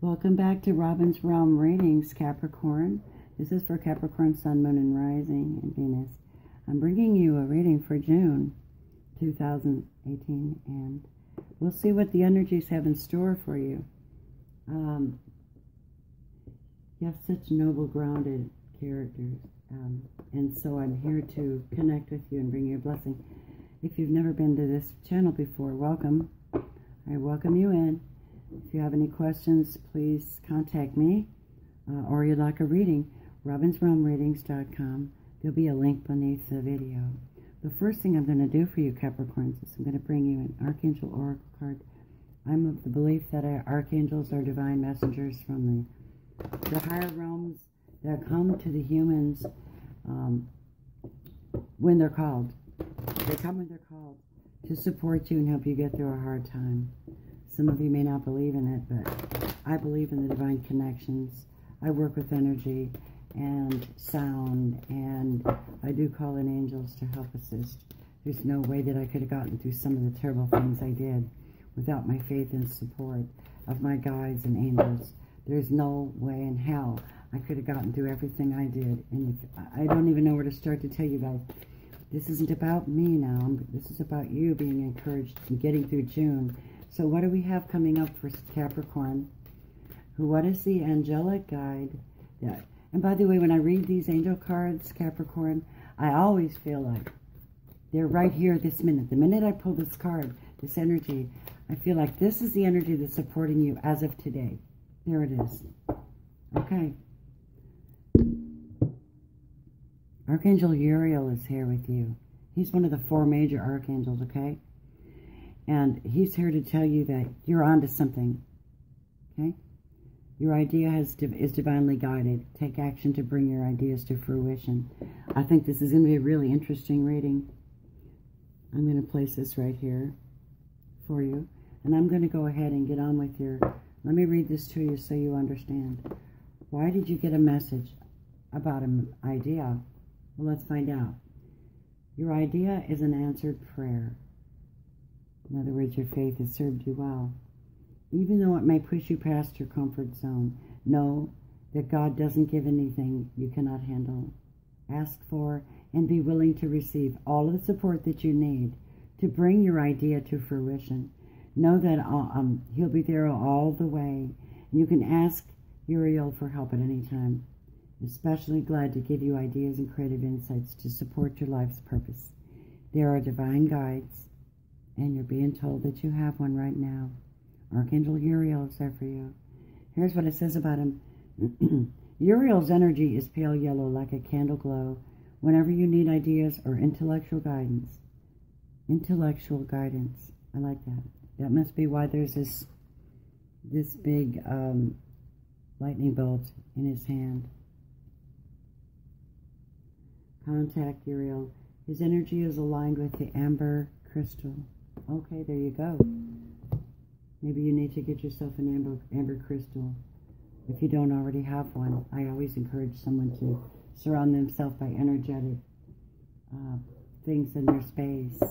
Welcome back to Robin's Realm Readings, Capricorn. This is for Capricorn, Sun, Moon, and Rising, and Venus. I'm bringing you a reading for June 2018, and we'll see what the energies have in store for you. You have such noble, grounded characters, and so I'm here to connect with you and bring you a blessing. If you've never been to this channel before, welcome. I welcome you in. If you have any questions, please contact me, or you'd like a reading, robinsrealmreadings.com. There'll be a link beneath the video. The first thing I'm going to do for you, Capricorns, is I'm going to bring you an Archangel Oracle card. I'm of the belief that archangels are divine messengers from the higher realms that come to the humans when they're called. They come when they're called to support you and help you get through a hard time. Some of you may not believe in it, but I believe in the divine connections. I work with energy and sound, and I do call in angels to help assist. There's no way that I could have gotten through some of the terrible things I did without my faith and support of my guides and angels. There's no way in hell I could have gotten through everything I did. And I don't even know where to start to tell you guys. This isn't about me now. This is about you being encouraged and getting through June. So what do we have coming up for Capricorn? What is the angelic guide? Yeah. And by the way, when I read these angel cards, Capricorn, I always feel like they're right here this minute. The minute I pull this card, this energy, I feel like this is the energy that's supporting you as of today. There it is. Okay. Archangel Uriel is here with you. He's one of the 4 major archangels, okay? And he's here to tell you that you're onto something, okay? Your idea is divinely guided. Take action to bring your ideas to fruition. I think this is going to be a really interesting reading. I'm going to place this right here for you. And I'm going to go ahead and get on with your... Let me read this to you so you understand. Why did you get a message about an idea? Well, let's find out. Your idea is an answered prayer. In other words, your faith has served you well. Even though it may push you past your comfort zone, know that God doesn't give anything you cannot handle. Ask for and be willing to receive all of the support that you need to bring your idea to fruition. Know that He'll be there all the way. And you can ask Uriel for help at any time. Especially glad to give you ideas and creative insights to support your life's purpose. There are divine guides, and you're being told that you have one right now. Archangel Uriel is there for you. Here's what it says about him. Uriel's energy is pale yellow like a candle glow whenever you need ideas or intellectual guidance. Intellectual guidance. I like that. That must be why there's this big lightning bolt in his hand. Contact Uriel. His energy is aligned with the amber crystal. Okay, there you go. Maybe you need to get yourself an amber crystal if you don't already have one. I always encourage someone to surround themselves by energetic things in their space.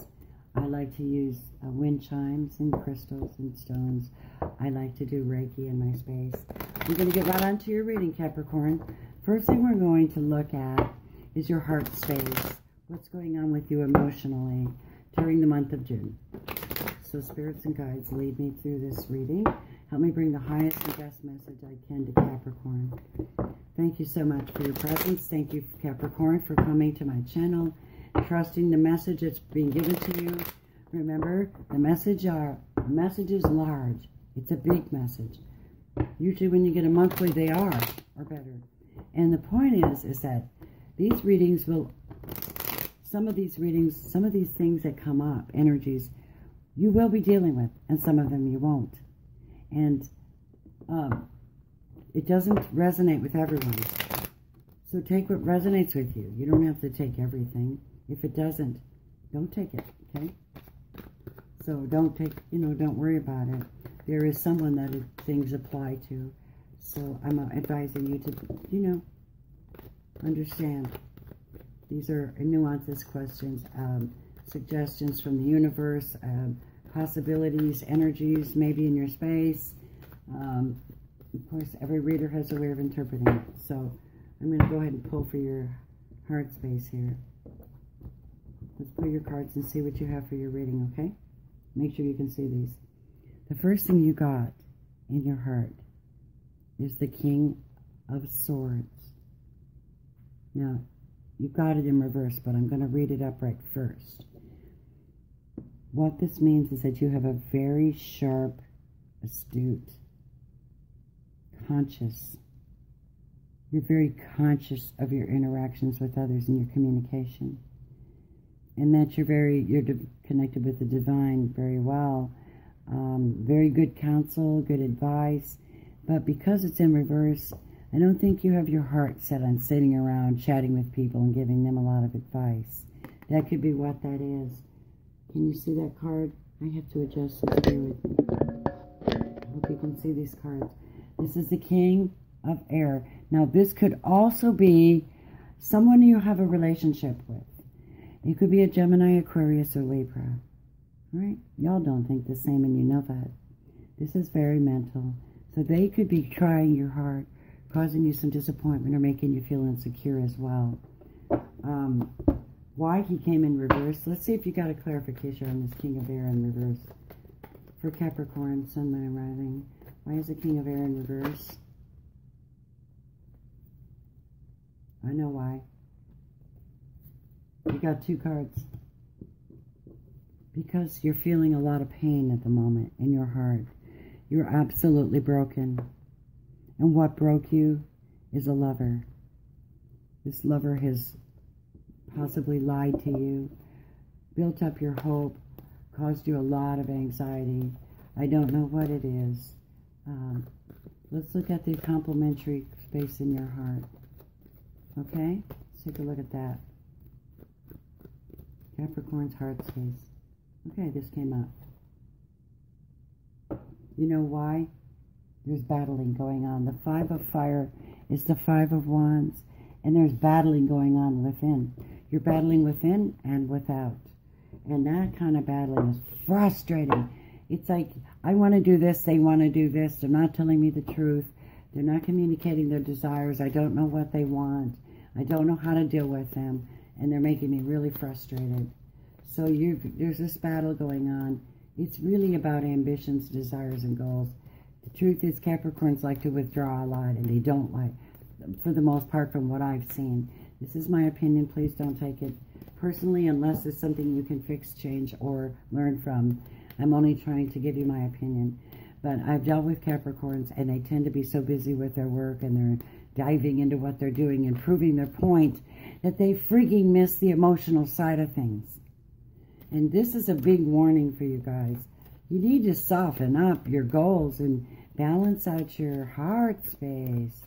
I like to use wind chimes and crystals and stones. I like to do Reiki in my space. We're going to get right on to your reading, Capricorn. First thing we're going to look at is your heart space. What's going on with you emotionally during the month of June? So spirits and guides, lead me through this reading. Help me bring the highest and best message I can to Capricorn. Thank you so much for your presence. Thank you, Capricorn, for coming to my channel, trusting the message that's being given to you. Remember, the message is large. It's a big message. Usually when you get a monthly, they are better. And the point is that these readings will, some of these things that come up, energies, you will be dealing with, and some of them you won't. And it doesn't resonate with everyone. So take what resonates with you. You don't have to take everything. If it doesn't, don't take it, okay? So don't worry about it. There is someone that things apply to. So I'm advising you to, understand. These are nuances, questions, suggestions from the universe, possibilities, energies, maybe in your space. Of course, every reader has a way of interpreting it. So I'm going to go ahead and pull for your heart space here. Let's pull your cards and see what you have for your reading, okay? Make sure you can see these. The first thing you got in your heart is the King of Swords. Now, you got it in reverse, but I'm going to read it upright first. What this means is that you have a very sharp, astute, conscious. You're very conscious of your interactions with others and your communication. And that you're connected with the divine very well. Very good counsel, good advice. But because it's in reverse, I don't think you have your heart set on sitting around chatting with people and giving them a lot of advice. That could be what that is. Can you see that card? I have to adjust it to bear with me. I hope you can see these cards. This is the King of Air. Now, this could also be someone you have a relationship with. It could be a Gemini, Aquarius, or Libra. Right? Y'all don't think the same, and you know that. This is very mental. So they could be trying your heart, causing you some disappointment, or making you feel insecure as well. Why he came in reverse. Let's see if you got a clarification on this King of Air in reverse. For Capricorn, Sun, Moon, and Rising. Why is the King of Air in reverse? I know why. You got two cards. Because you're feeling a lot of pain at the moment in your heart. You're absolutely broken. And what broke you is a lover. This lover has possibly lied to you, built up your hope, caused you a lot of anxiety. I don't know what it is. Let's look at the complementary space in your heart. Okay? Let's take a look at that. Capricorn's heart space. Okay, this came up. You know why? There's battling going on. The Five of Fire is the Five of Wands, and there's battling going on within. You're battling within and without. And that kind of battling is frustrating. It's like, I want to do this, they want to do this. They're not telling me the truth. They're not communicating their desires. I don't know what they want. I don't know how to deal with them. And they're making me really frustrated. So there's this battle going on. It's really about ambitions, desires, and goals. The truth is, Capricorns like to withdraw a lot, and they don't like, for the most part, from what I've seen. This is my opinion. Please don't take it personally unless it's something you can fix, change, or learn from. I'm only trying to give you my opinion. But I've dealt with Capricorns, and they tend to be so busy with their work, and they're diving into what they're doing and proving their point, that they freaking miss the emotional side of things. And this is a big warning for you guys. You need to soften up your goals and balance out your heart space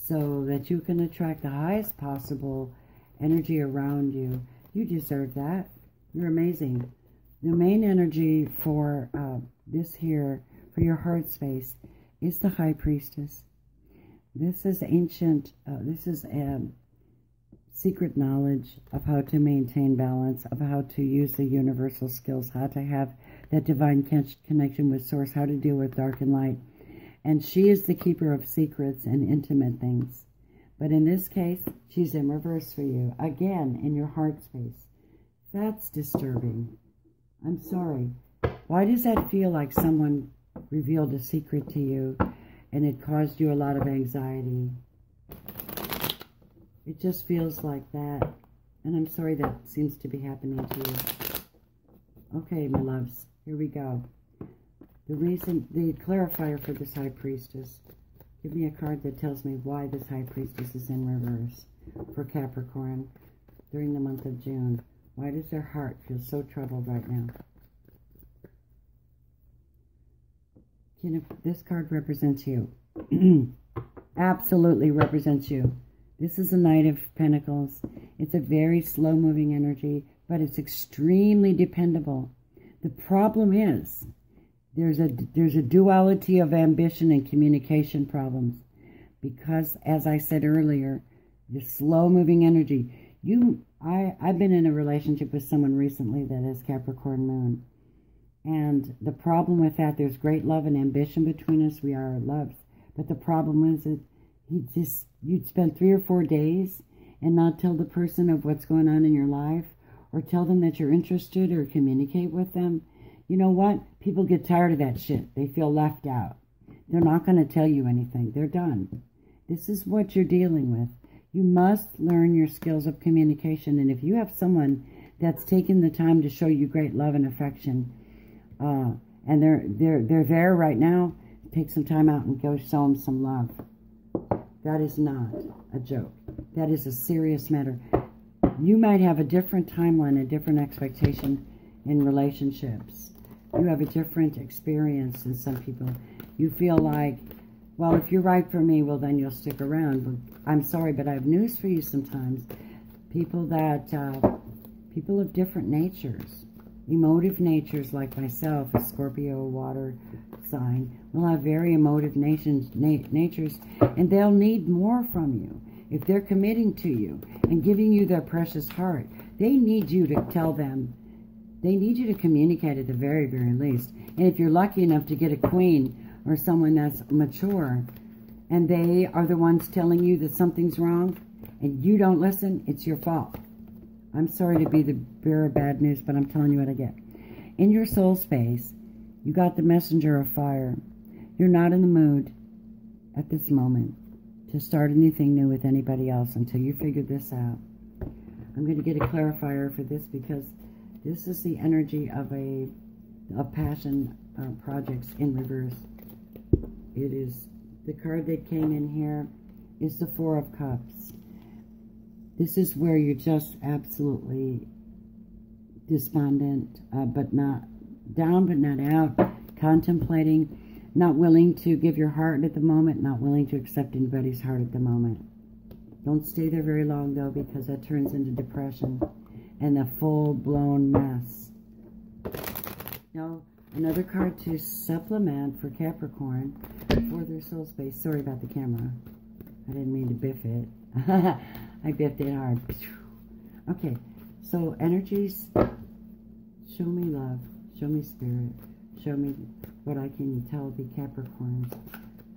so that you can attract the highest possible energy around you. You deserve that. You're amazing. The main energy for this here, for your heart space, is the High Priestess. This is ancient, this is secret knowledge of how to maintain balance, of how to use the universal skills, how to have that divine connection with Source, how to deal with dark and light. And she is the keeper of secrets and intimate things. But in this case, she's in reverse for you. Again, in your heart space. That's disturbing. I'm sorry. Why does that feel like someone revealed a secret to you and it caused you a lot of anxiety? It just feels like that. And I'm sorry that seems to be happening to you. Okay, my loves. Here we go. The clarifier for this High Priestess. Give me a card that tells me why this High Priestess is in reverse for Capricorn during the month of June. Why does their heart feel so troubled right now? This card represents you. Absolutely represents you. This is a Knight of Pentacles. It's a very slow-moving energy, but it's extremely dependable. The problem is there's a duality of ambition and communication problems because, as I said earlier, the slow-moving energy. I've been in a relationship with someone recently that has Capricorn Moon. And the problem with that, there's great love and ambition between us. We are loved. But the problem is that you'd spend 3 or 4 days and not tell the person of what's going on in your life, or tell them that you're interested, or communicate with them. You know what? People get tired of that shit. They feel left out. They're not going to tell you anything. They're done. This is what you're dealing with. You must learn your skills of communication. And if you have someone that's taken the time to show you great love and affection, and they're there right now, take some time out and go show them some love. That is not a joke. That is a serious matter. You might have a different timeline, a different expectation in relationships. You have a different experience than some people. You feel like, well, if you're right for me, well, then you'll stick around. But I'm sorry, but I have news for you sometimes. People of different natures, emotive natures like myself, a Scorpio water sign, will have very emotive natures, and they'll need more from you. If they're committing to you and giving you their precious heart, they need you to tell them. They need you to communicate at the very, very least. And if you're lucky enough to get a queen or someone that's mature, and they are the ones telling you that something's wrong, and you don't listen, it's your fault. I'm sorry to be the bearer of bad news, but I'm telling you what I get. In your soul space, you got the messenger of fire. You're not in the mood at this moment to start anything new with anybody else until you figure this out. I'm going to get a clarifier for this, because this is the energy of passion projects in reverse. It is, the card that came in here is the Four of Cups. This is where you're just absolutely despondent, but not down, but not out, contemplating, not willing to give your heart at the moment, not willing to accept anybody's heart at the moment. Don't stay there very long, though, because that turns into depression and a full-blown mess. Now, another card to supplement for Capricorn for their soul space. Sorry about the camera. I didn't mean to biff it. I biffed it hard. Okay, so energies, show me love, show me spirit, show me what I can tell the Capricorns.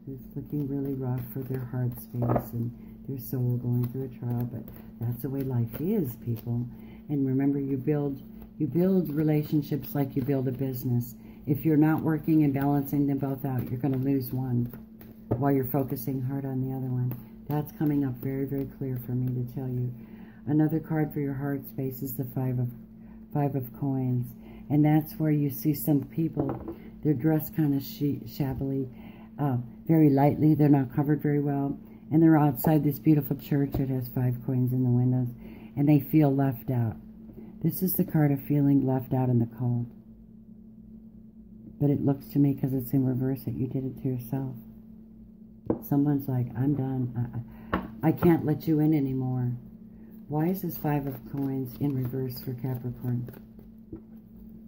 It's looking really rough for their heart space and their soul going through a trial, but that's the way life is, people. And remember, you build relationships like you build a business. If you're not working and balancing them both out, you're going to lose one while you're focusing hard on the other one. That's coming up very, very clear for me to tell you. Another card for your heart space is the Five of Coins. And that's where you see some people, they're dressed kind of shabbily, very lightly. They're not covered very well. And they're outside this beautiful church that has 5 coins in the windows. And they feel left out. This is the card of feeling left out in the cold. But it looks to me, because it's in reverse, that you did it to yourself. Someone's like, I'm done. I can't let you in anymore. Why is this 5 of Coins in reverse for Capricorn?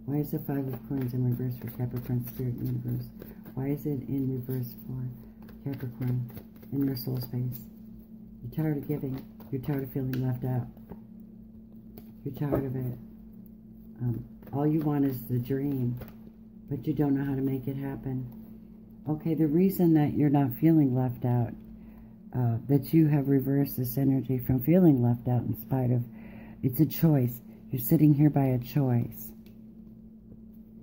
Why is the 5 of Coins in reverse for Capricorn Spirit Universe? Why is it in reverse for Capricorn in your soul space? You're tired of giving. You're tired of feeling left out. You're tired of it. All you want is the dream, but you don't know how to make it happen. Okay, the reason that you're not feeling left out, that you have reversed this energy from feeling left out in spite of, it's a choice. You're sitting here by a choice.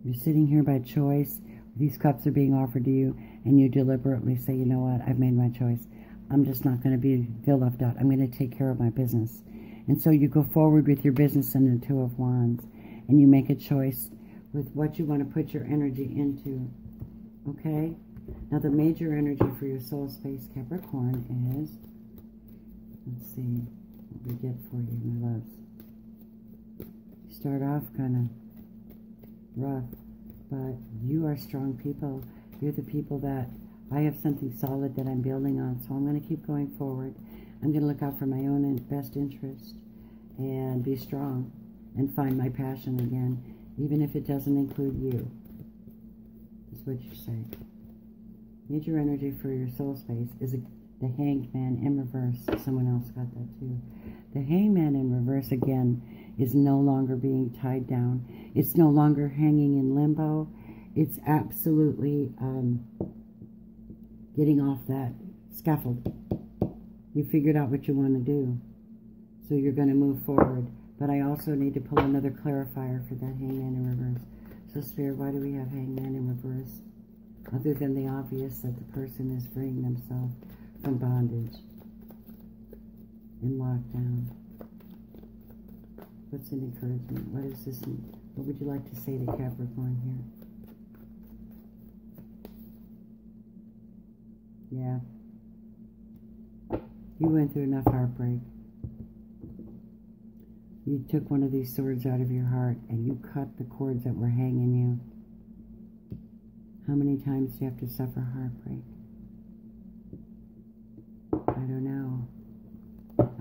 You're sitting here by choice. These cups are being offered to you, and you deliberately say, you know what, I've made my choice. I'm just not going to feel left out. I'm going to take care of my business. And so you go forward with your business in the 2 of Wands, and you make a choice with what you want to put your energy into. Okay? Now, the major energy for your soul space, Capricorn, is, let's see what we get for you, my loves. You start off kind of rough, but you are strong people. You're the people that, I have something solid that I'm building on, so I'm going to keep going forward. I'm going to look out for my own best interest and be strong and find my passion again, even if it doesn't include you, is what you say. Major energy for your soul space is the Hanged Man in reverse. Someone else got that too. The Hanged Man in reverse, again, is no longer being tied down. It's no longer hanging in limbo. It's absolutely getting off that scaffold. You figured out what you want to do. So you're going to move forward. But I also need to pull another clarifier for that Hangman in reverse. So Spirit, why do we have Hangman in reverse? Other than the obvious that the person is freeing themselves from bondage and lockdown. What's an encouragement? What is this? What would you like to say to Capricorn here? Yeah. You went through enough heartbreak. You took one of these swords out of your heart and you cut the cords that were hanging you. How many times do you have to suffer heartbreak? I don't know.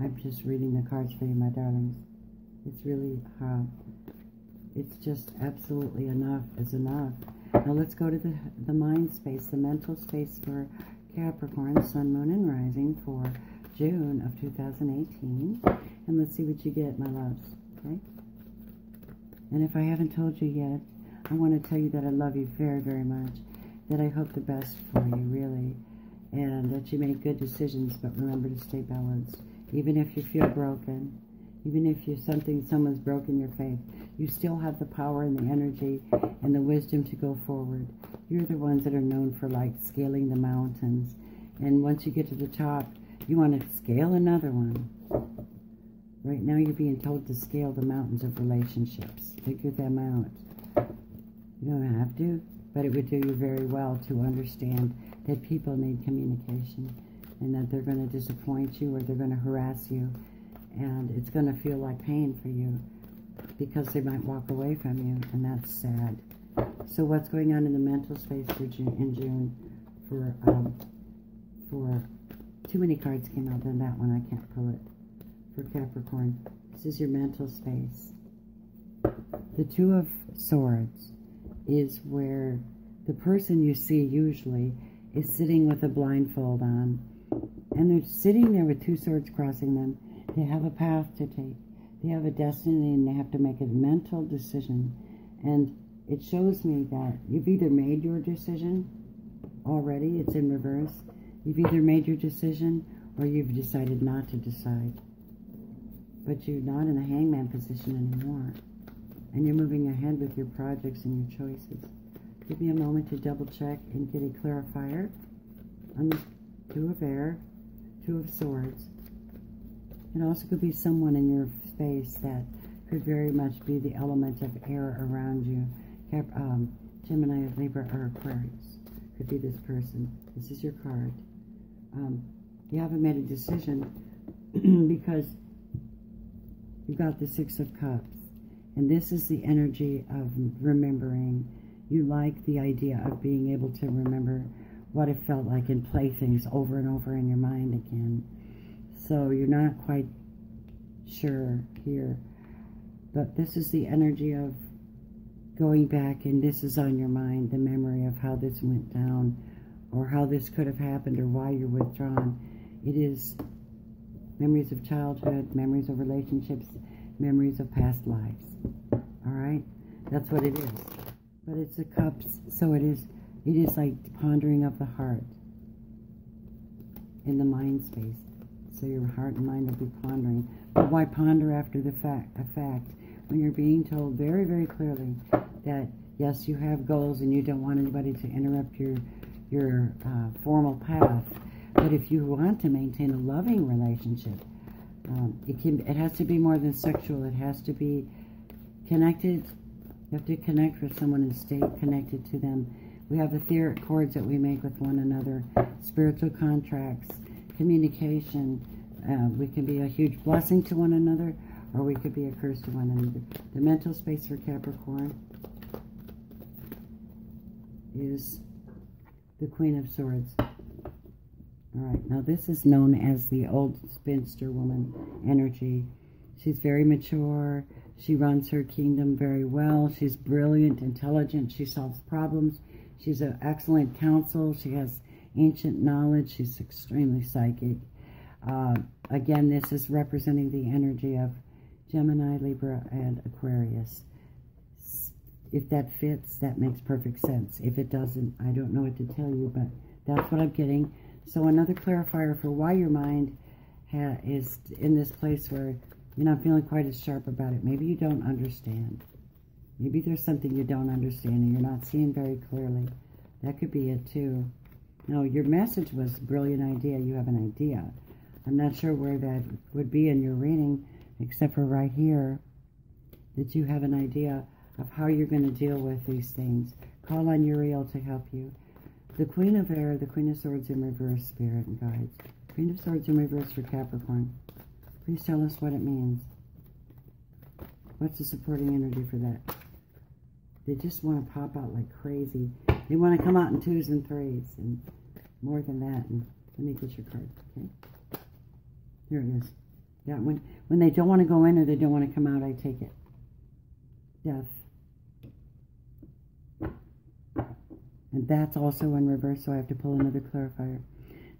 I'm just reading the cards for you, my darlings. It's really, it's just absolutely enough is enough. Now let's go to the mind space, the mental space for Capricorn, Sun, Moon, and Rising for June of 2018. And let's see what you get, my loves. Okay? And if I haven't told you yet, I want to tell you that I love you very, very much. That I hope the best for you, really. And that you make good decisions, but remember to stay balanced. Even if you feel broken, even if someone's broken your faith, you still have the power and the energy and the wisdom to go forward. You're the ones that are known for, like, scaling the mountains. And once you get to the top, you want to scale another one. Right now you're being told to scale the mountains of relationships. Figure them out. You don't have to, but it would do you very well to understand that people need communication and that they're going to disappoint you or they're going to harass you. And it's going to feel like pain for you because they might walk away from you, and that's sad. So what's going on in the mental space for June for too many cards came out, then that one I can't pull it. For Capricorn, this is your mental space. The Two of Swords is where the person you see usually is sitting with a blindfold on, and they're sitting there with two swords crossing them. They have a path to take. They have a destiny, and they have to make a mental decision. And it shows me that you've either made your decision already, it's in reverse. You've either made your decision or you've decided not to decide. But you're not in the hangman position anymore. And you're moving ahead with your projects and your choices. Give me a moment to double check and get a clarifier on the Two of Air, Two of Swords. It also could be someone in your space that could very much be the element of air around you. Gemini, Libra, or Aquarius. Could be this person. This is your card. You haven't made a decision because you've got the Six of Cups. And this is the energy of remembering. You like the idea of being able to remember what it felt like and play things over and over in your mind again. So you're not quite sure here. But this is the energy of going back, and this is on your mind, the memory of how this went down, or how this could have happened, or why you're withdrawn. It is memories of childhood, memories of relationships, memories of past lives. All right? That's what it is. But it's the cups, so it is like pondering of the heart in the mind space. So your heart and mind will be pondering. But why ponder after the fact when you're being told very, very clearly that, yes, you have goals and you don't want anybody to interrupt your formal path. But if you want to maintain a loving relationship, it has to be more than sexual. It has to be connected. You have to connect with someone and stay connected to them. We have etheric cords that we make with one another, spiritual contracts, communication. We can be a huge blessing to one another, or we could be a curse to one another. The mental space for Capricorn is the Queen of Swords. All right, now this is known as the old spinster woman energy. She's very mature. She runs her kingdom very well. She's brilliant, intelligent. She solves problems. She's an excellent counsel. She has ancient knowledge. She's extremely psychic. Again, this is representing the energy of Gemini, Libra, and Aquarius. If that fits, that makes perfect sense. If it doesn't, I don't know what to tell you, but that's what I'm getting. So another clarifier for why your mind is in this place where you're not feeling quite as sharp about it. Maybe you don't understand. Maybe there's something you don't understand and you're not seeing very clearly. That could be it too. No, your message was a brilliant idea. You have an idea. I'm not sure where that would be in your reading, except for right here, that you have an idea of how you're going to deal with these things. Call on Uriel to help you. The Queen of Air, the Queen of Swords in reverse, Spirit and guides. Queen of Swords in reverse for Capricorn. Please tell us what it means. What's the supporting energy for that? They just want to pop out like crazy. They want to come out in 2s and 3s and more than that. And let me get your card, okay? Here it is. Yeah, when they don't want to go in or they don't want to come out, I take it. Death. And that's also in reverse, so I have to pull another clarifier.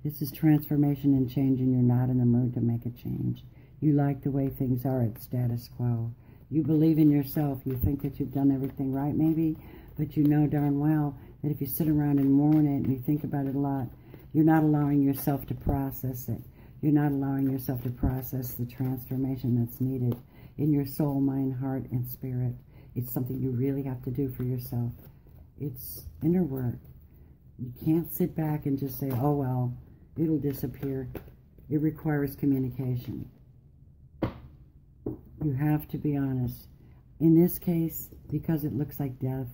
This is transformation and change, and you're not in the mood to make a change. You like the way things are at status quo. You believe in yourself. You think that you've done everything right, maybe, but you know darn well that if you sit around and mourn it and you think about it a lot, you're not allowing yourself to process it. You're not allowing yourself to process the transformation that's needed in your soul, mind, heart, and spirit. It's something you really have to do for yourself. It's inner work. You can't sit back and just say, oh, well, it'll disappear. It requires communication. You have to be honest. In this case, because it looks like death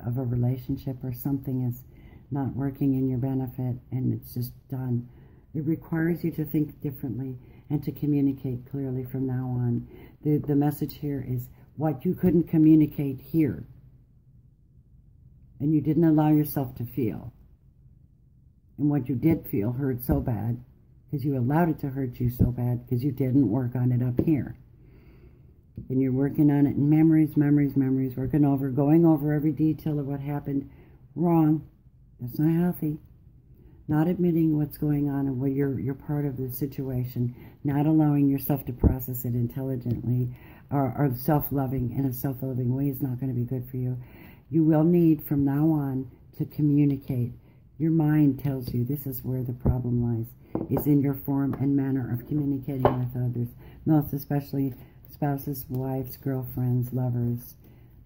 of a relationship or something is not working in your benefit and it's just done, it requires you to think differently and to communicate clearly from now on. The message here is what you couldn't communicate here and you didn't allow yourself to feel. And what you did feel hurt so bad because you allowed it to hurt you so bad because you didn't work on it up here. And you're working on it in memories, memories, memories, going over every detail of what happened. Wrong. That's not healthy. Not admitting what's going on and where you're part of the situation. Not allowing yourself to process it intelligently or self-loving in a self-loving way is not going to be good for you. You will need from now on to communicate. Your mind tells you this is where the problem lies, is in your form and manner of communicating with others, most especially spouses, wives, girlfriends, lovers,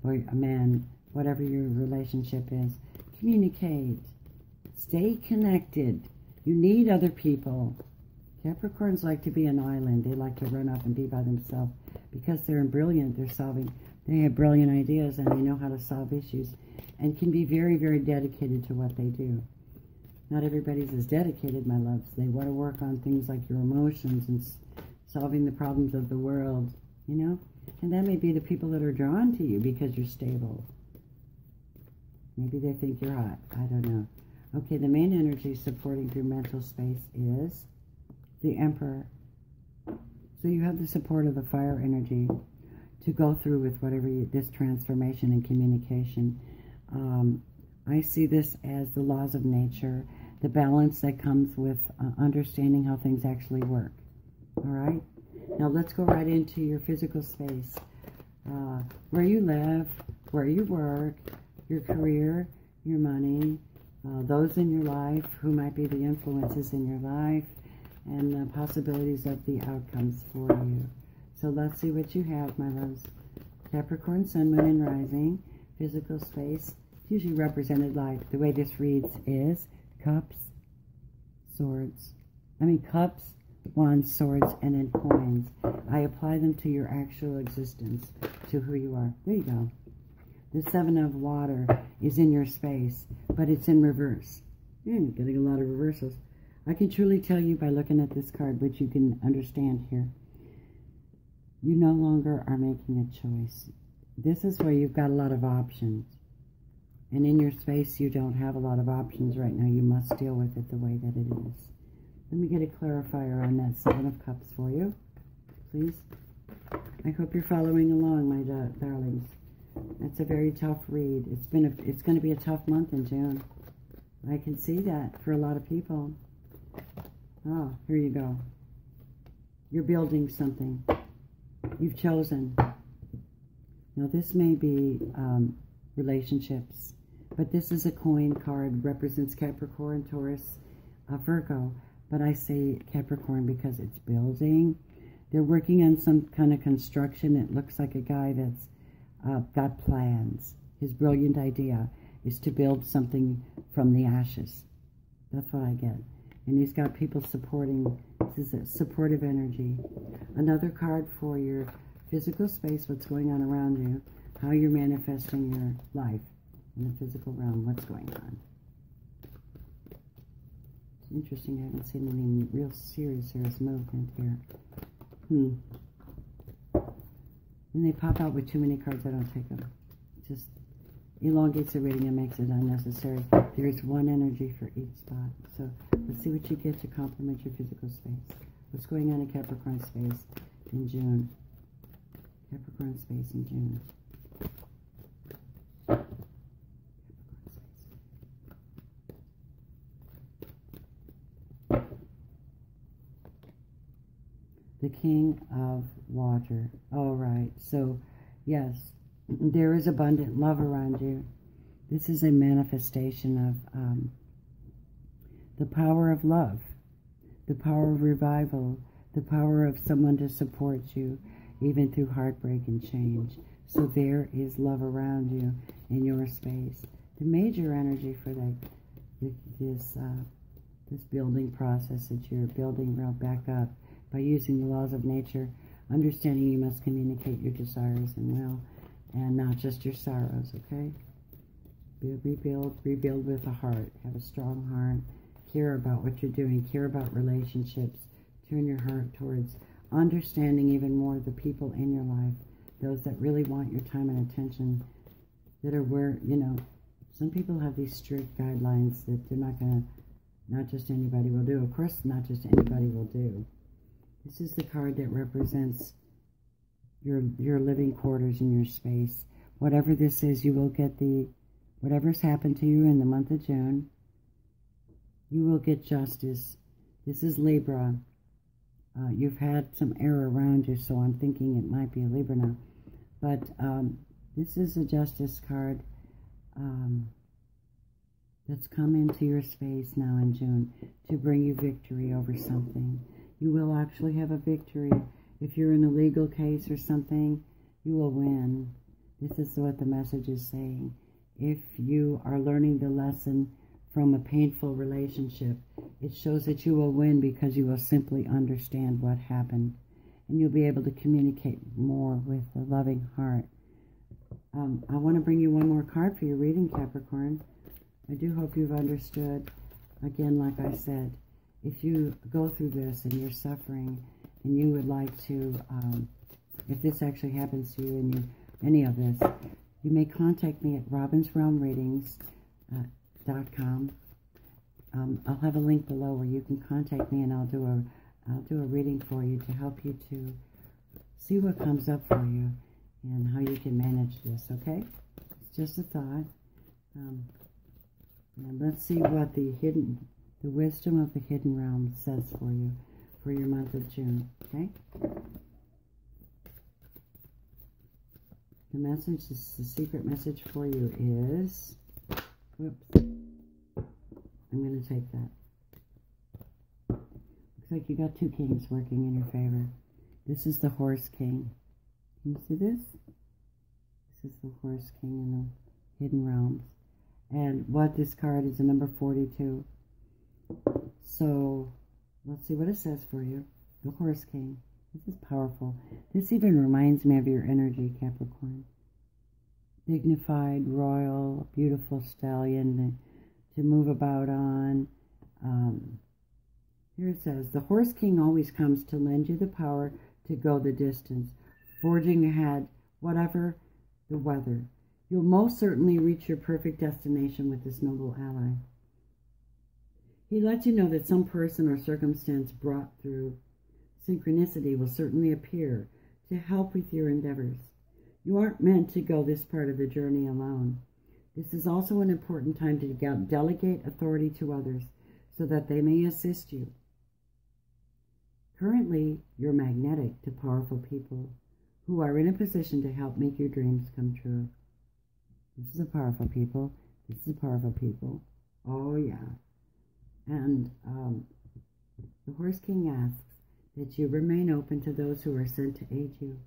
or men, whatever your relationship is. Communicate. Stay connected. You need other people. Capricorns like to be an island. They like to run off and be by themselves because they're brilliant. They have brilliant ideas and they know how to solve issues and can be very, very dedicated to what they do. Not everybody's as dedicated, my loves. They want to work on things like your emotions and solving the problems of the world, you know? And that may be the people that are drawn to you because you're stable. Maybe they think you're hot. I don't know. Okay, the main energy supporting your mental space is the Emperor. So you have the support of the fire energy to go through with whatever this transformation and communication. I see this as the laws of nature, the balance that comes with understanding how things actually work. All right? Now let's go right into your physical space. Where you live, where you work, your career, your money, those in your life, who might be the influences in your life, and the possibilities of the outcomes for you. So let's see what you have, my loves. Capricorn, Sun, Moon, and Rising, physical space, usually represented like, the way this reads is cups, cups, wands, swords, and then coins. I apply them to your actual existence, to who you are. There you go. The Seven of Water is in your space, but it's in reverse. You're getting a lot of reversals. I can truly tell you by looking at this card, which you can understand here. You no longer are making a choice. This is where you've got a lot of options. And in your space, you don't have a lot of options right now. You must deal with it the way that it is. Let me get a clarifier on that Seven of Cups for you, please. I hope you're following along, my darlings. That's a very tough read. It's going to be a tough month in June. I can see that for a lot of people. Oh, here you go. You're building something. You've chosen. Now, this may be relationships, but this is a coin card, represents Capricorn, Taurus, Virgo, but I say Capricorn because it's building. They're working on some kind of construction. It looks like a guy that's got plans. His brilliant idea is to build something from the ashes. That's what I get. And he's got people supporting. This is a supportive energy. Another card for your physical space, what's going on around you, how you're manifesting your life in the physical realm, what's going on. It's interesting, I haven't seen any real serious movement here. When they pop out with too many cards, I don't take them. It just elongates the reading and makes it unnecessary. There's one energy for each spot. So let's see what you get to complement your physical space. What's going on in Capricorn space in June? Capricorn space in June. The King of Water. All right. So, yes, there is abundant love around you. This is a manifestation of the power of love, the power of revival, the power of someone to support you, even through heartbreak and change. So there is love around you in your space. The major energy for this building process that you're building real back up by using the laws of nature, understanding you must communicate your desires and will, and not just your sorrows, okay? Rebuild with a heart. Have a strong heart. Care about what you're doing. Care about relationships. Turn your heart towards understanding even more the people in your life, those that really want your time and attention, that are where, you know, some people have these strict guidelines that they're not going to, not just anybody will do. Of course, not just anybody will do. This is the card that represents your living quarters in your space. Whatever this is, you will get whatever's happened to you in the month of June, you will get justice. This is Libra. You've had some error around you, so I'm thinking it might be a Libra now. But this is a justice card that's come into your space now in June to bring you victory over something. You will actually have a victory. If you're in a legal case or something, you will win. This is what the message is saying. If you are learning the lesson from a painful relationship, it shows that you will win because you will simply understand what happened. And you'll be able to communicate more with a loving heart. I want to bring you one more card for your reading, Capricorn. I do hope you've understood. Again, like I said, if you go through this and you're suffering and you would like to, if this actually happens to you and any of this, you may contact me at robinsrealmreadings.com. I'll have a link below where you can contact me, and I'll do a reading for you to help you to see what comes up for you and how you can manage this, okay? It's just a thought. And let's see what the wisdom of the hidden realm says for you for your month of June, okay? The message, the secret message for you is, whoops, I'm going to take that. Looks like you got two kings working in your favor. This is the Horse King. Can you see this? This is the Horse King in the hidden realms. And what this card is, a number 42. So, let's see what it says for you. The Horse King. This is powerful. This even reminds me of your energy, Capricorn. Dignified, royal, beautiful stallion to move about on. Here it says, the Horse King always comes to lend you the power to go the distance, forging ahead, whatever the weather. You'll most certainly reach your perfect destination with this noble ally. He lets you know that some person or circumstance brought through synchronicity will certainly appear to help with your endeavors. You aren't meant to go this part of the journey alone. This is also an important time to delegate authority to others so that they may assist you. Currently, you're magnetic to powerful people who are in a position to help make your dreams come true. This is a powerful people. This is a powerful people. Oh, yeah. And the Horse King asks that you remain open to those who are sent to aid you.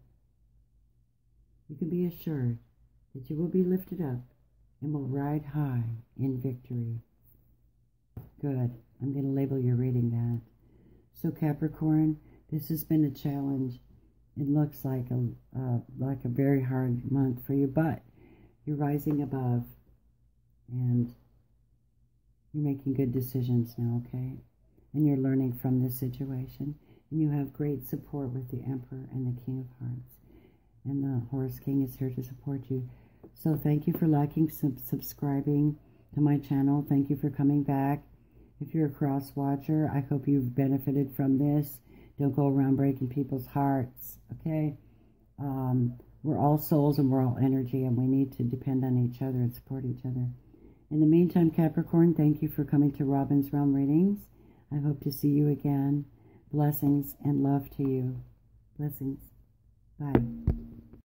You can be assured that you will be lifted up and will ride high in victory. Good. I'm going to label your reading that. So Capricorn, this has been a challenge. It looks like a very hard month for you, but you're rising above and you're making good decisions now, okay? And you're learning from this situation. And you have great support with the Emperor and the King of Hearts. And the Horse King is here to support you. So thank you for liking, subscribing to my channel. Thank you for coming back. If you're a cross watcher, I hope you've benefited from this. Don't go around breaking people's hearts, okay? We're all souls and we're all energy, and we need to depend on each other and support each other. In the meantime, Capricorn, thank you for coming to Robin's Realm Readings. I hope to see you again. Blessings and love to you. Blessings. Bye.